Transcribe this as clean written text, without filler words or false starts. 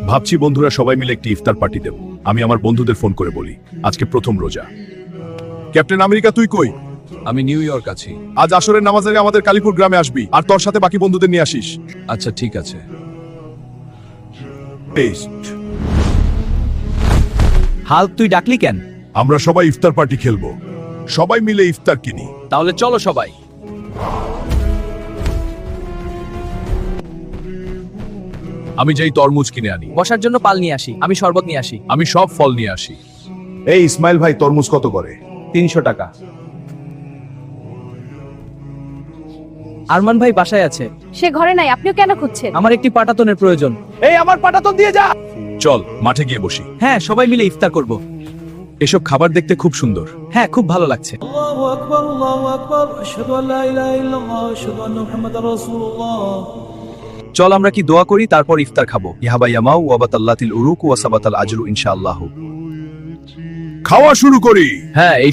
ভাবছি বন্ধুরা সবাই মিলে একটি ইফতার পার্টি দেব। আমি আমার বন্ধুদের ফোন করে বলি আজকে প্রথম রোজা। ক্যাপ্টেন আমেরিকা তুই কই? আমি নিউ ইয়র্ক আছি। আজ আসরের নামাজের আগে আমাদের কালীপুর গ্রামে আসবি, আর তোর সাথে বাকি বন্ধুদের নিয়ে আসিস। আচ্ছা ঠিক আছে। হাল্ক, তুই ডাকলি কেন? আমরা সবাই ইফতার পার্টি খেলবো, সবাই মিলে ইফতার কিনি। তাহলে চলো সবাই। আমি যাই তরমুজ কিনে আনি, বসার জন্য পাল নিয়ে আসি, আমি শরবত নিয়ে আসি। আমি সব ফল নিয়ে আসি। এই ইসমাইল ভাই, তরমুজ কত করে? 300 টাকা। আরমান ভাই বাসায় আছে। সে ঘরে নাই, আপনিও কেন খুঁজছেন? আমার একটি পাটাতনের প্রয়োজন। এই আমার পাটাতন দিয়ে যা। চল মাঠে গিয়ে বসি। হ্যাঁ, সবাই মিলে ইফতার করব। এসব খাবার দেখতে খুব সুন্দর। হ্যাঁ, খুব ভালো লাগছে। الله أكبر الله أكبر أشهد أن لا إله إلا الله أشهد أن محمدا رسول الله। চল আমরা কি দোয়া করি, তারপর ইফতার খাবো। ইয়াবা ইয়ামাউ ওয়া বাতাল্লাতিল উরুক ওয়া সাবাতাল আজরু ইনশাআল্লাহ। খাওয়া শুরু করি। হ্যাঁ, এই